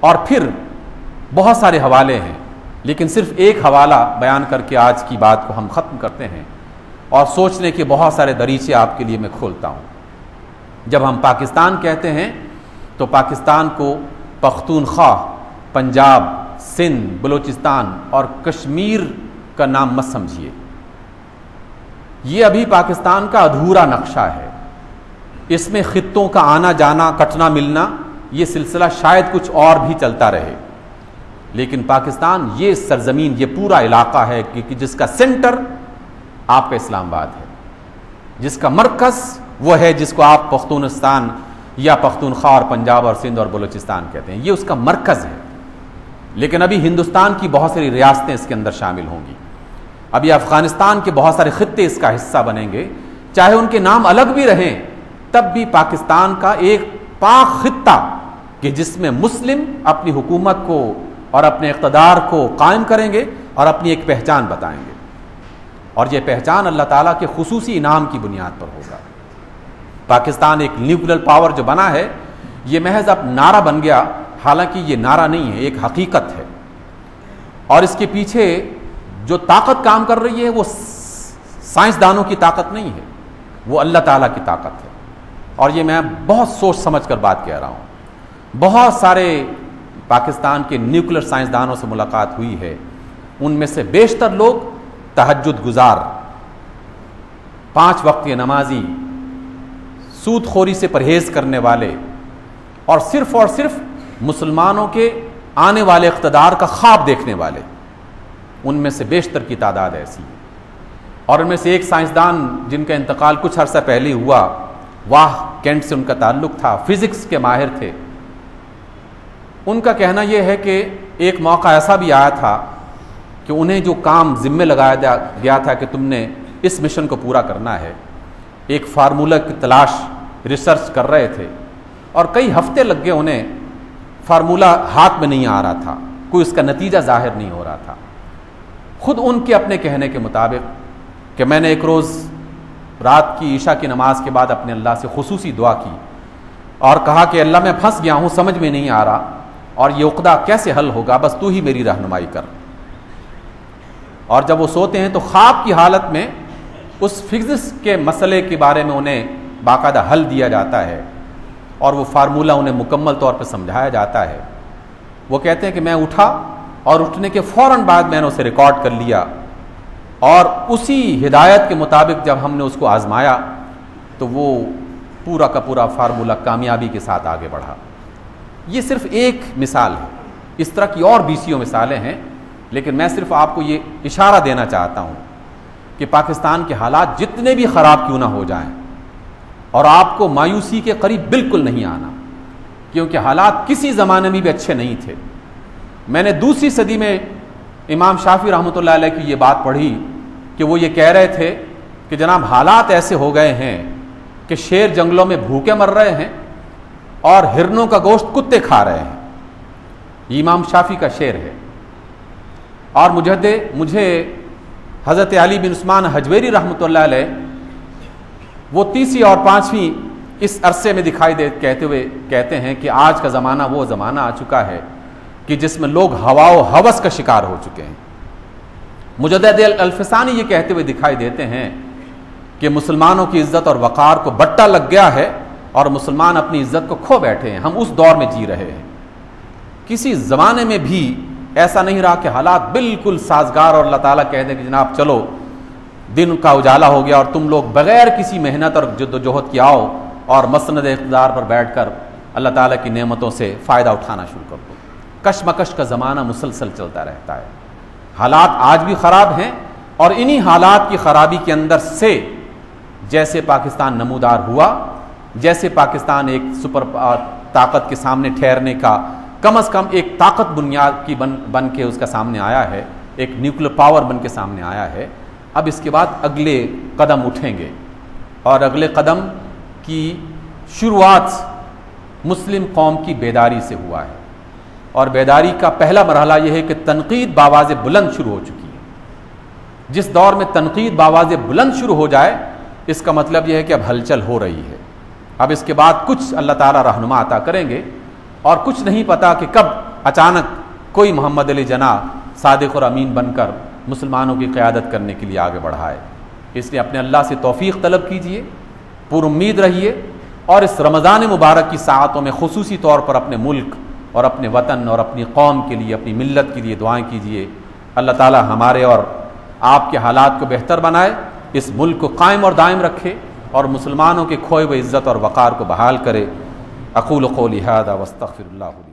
اور پھر بہت سارے حوالے ہیں، لیکن صرف ایک حوالہ بیان کر کے آج کی بات کو ہم ختم کرتے ہیں، اور سوچنے کے بہت سارے دریچے آپ کے لیے میں کھولتا ہوں۔ جب ہم پاکستان کہتے ہیں تو پاکستان کو پختونخوا، پنجاب، سندھ، بلوچستان اور کشمیر کا نام مت سمجھیے۔ یہ ابھی پاکستان کا ادھورا نقشہ ہے، اس میں خطوں کا آنا جانا، کٹنا ملنا، یہ سلسلہ شاید کچھ اور بھی چلتا رہے، لیکن پاکستان یہ سرزمین، یہ پورا علاقہ ہے کہ جس کا سینٹر آپ کا اسلام آباد ہے، جس کا مرکز وہ ہے جس کو آپ پختونستان یا پختونخوا اور پنجاب اور سندھ اور بلوچستان کہتے ہیں، یہ اس کا مرکز ہے۔ لیکن ابھی ہندوستان کی بہت ساری ریاستیں اس کے اندر شامل ہوں گی، ابھی افغانستان کے بہت سارے خطے اس کا حصہ بنیں گے، چاہے ان کے نام الگ بھی رہیں، تب بھی پاکستان کا ایک پاک خطہ کہ جس میں مسلم اپنی حکومت کو اور اپنے اقتدار کو قائم کریں گے اور اپنی ایک پہچان بتائیں گے، اور یہ پہچان اللہ تعالیٰ کے خصوصی انعام کی بنیاد پر ہوگا۔ پاکستان ایک نیوکلیر پاور جو بنا ہے، یہ محض اب نعرہ بن گیا، حالانکہ یہ نعرہ نہیں ہے، ایک حقیقت ہے، اور اس کے پیچھے جو طاقت کام کر رہی ہے وہ سائنسدانوں کی طاقت نہیں ہے، وہ اللہ تعالیٰ کی طاقت ہے۔ اور یہ میں بہت سوچ سمجھ کر بات کہہ رہا ہوں، بہت سارے پاکستان کے نیوکلیر سائنسدانوں سے ملاقات ہوئی ہے، ان میں سے بیشتر لوگ تہجد گزار، 5 وقت کے نمازی، سود خوری سے پرہیز کرنے والے، اور صرف مسلمانوں کے آنے والے اقتدار کا خواب دیکھنے والے، ان میں سے بیشتر کی تعداد ایسی ہے۔ اور ان میں سے ایک سائنسدان جن کا انتقال کچھ عرصہ پہلے ہوا، واہ کینٹ سے ان کا تعلق تھا، فزکس کے ماہر تھے، ان کا کہنا یہ ہے کہ ایک موقع ایسا بھی آیا تھا کہ انہیں جو کام ذمہ لگایا گیا تھا کہ تم نے اس مشن کو پورا کرنا ہے، ایک فارمولہ کی تلاش، ریسرچ کر رہے تھے، اور کئی ہفتے لگ گئے انہیں، فارمولہ ہاتھ میں نہیں آ رہا تھا، کوئی اس کا نتیجہ ظاہر نہیں ہو رہا تھا۔ خود ان کے اپنے کہنے کے مطابق کہ میں نے ایک روز رات کی عشاء کی نماز کے بعد اپنے اللہ سے خصوصی دعا کی اور کہا کہ اللہ میں پھنس گیا ہوں، سمجھ میں نہیں آ رہا، اور یہ عقدہ کیسے حل ہوگا، بس تو ہی میری رہنمائی کر۔ اور جب وہ سوتے ہیں تو خواب کی حالت میں اس فزکس کے مسئلے کے بارے میں انہیں باقاعدہ حل دیا جاتا ہے، اور وہ فارمولہ انہیں مکمل طور پہ سمجھایا جاتا ہے۔ وہ کہتے ہیں کہ میں اٹھا، اور اٹھنے کے فوراً بعد میں نے اسے ریکارڈ کر لیا، اور اسی ہدایت کے مطابق جب ہم نے اس کو آزمایا تو وہ پورا کا پورا فارمولہ کامیابی کے ساتھ آگے بڑھا۔ یہ صرف ایک مثال ہے، اس طرح کی اور 20 مثالیں ہیں، لیکن میں صرف آپ کو یہ اشارہ دینا چاہتا ہوں کہ پاکستان کے حالات جتنے بھی خراب کیوں نہ ہو جائیں، اور آپ کو مایوسی کے قریب بالکل نہیں آنا، کیونکہ حالات کسی زمانے میں بھی اچھے نہیں تھے۔ میں نے 2 صدی میں امام شافعی رحمۃ اللہ علیہ کی یہ بات پڑھی کہ وہ یہ کہہ رہے تھے کہ جناب حالات ایسے ہو گئے ہیں کہ شیر جنگلوں میں بھوکے مر رہے ہیں اور ہرنوں کا گوشت کتے کھا رہے ہیں۔ یہ امام شافعی کا شعر ہے۔ اور مجھے حضرت علی بن عثمان حجویری رحمۃ اللہ علیہ وہ 3 اور 5 اس عرصے میں کہتے ہیں کہ آج کا زمانہ وہ زمانہ آ چکا ہے کہ جس میں لوگ ہوا و ہوس کا شکار ہو چکے ہیں۔ مجدد الفسانی یہ کہتے ہوئے دکھائی دیتے ہیں کہ مسلمانوں کی عزت اور وقار کو بٹا لگ گیا ہے اور مسلمان اپنی عزت کو کھو بیٹھے ہیں۔ ہم اس دور میں جی رہے ہیں۔ کسی زمانے میں بھی ایسا نہیں رہا کہ حالات بالکل سازگار اور اللہ تعالیٰ کہہ دیں کہ جناب چلو دن کا اجالا ہو گیا اور تم لوگ بغیر کسی محنت اور جد و جہد کی آؤ اور مسند اقتدار پر بیٹھ کر اللہ تعالیٰ کی نعمتوں سے فائدہ اٹھانا شروع کر دو۔ کشمکش کا زمانہ مسلسل چلتا رہتا ہے۔ حالات آج بھی خراب ہیں، اور انہی حالات کی خرابی کے اندر سے جیسے پاکستان نمودار ہوا، جیسے پاکستان ایک سپر طاقت کے سامنے ٹھہرنے کا کم از کم ایک طاقت بنیاد کی بن کے اس کا سامنے آیا ہے، ایک نیوکلیر پاور بن کے سامنے آیا ہے۔ اب اس کے بعد اگلے قدم اٹھیں گے، اور اگلے قدم کی شروعات مسلم قوم کی بیداری سے ہوا ہے، اور بیداری کا پہلا مرحلہ یہ ہے کہ تنقید باواز بلند شروع ہو چکی ہے۔ جس دور میں تنقید باواز بلند شروع ہو جائے، اس کا مطلب یہ ہے کہ اب ہلچل ہو رہی ہے۔ اب اس کے بعد کچھ اللہ تعالیٰ رہنما عطا کریں گے، اور کچھ نہیں پتا کہ کب اچانک کوئی محمد علی جناح صادق اور امین بن کر مسلمانوں کی قیادت کرنے کے لیے آگے بڑھائے۔ اس لیے اپنے اللہ سے توفیق طلب کیجئے، پر امید رہیے، اور اس رمضان مبارک کی ساعتوں میں خصوصی طور پر اپنے ملک اور اپنے وطن اور اپنی قوم کے لیے، اپنی ملت کے لیے دعائیں کیجئے۔ اللہ تعالی ہمارے اور آپ کے حالات کو بہتر بنائے، اس ملک کو قائم اور دائم رکھے، اور مسلمانوں کے کھوئے ہوئے عزت اور وقار کو بحال کرے۔ اقول قولی ھذا واستغفر اللہ لی۔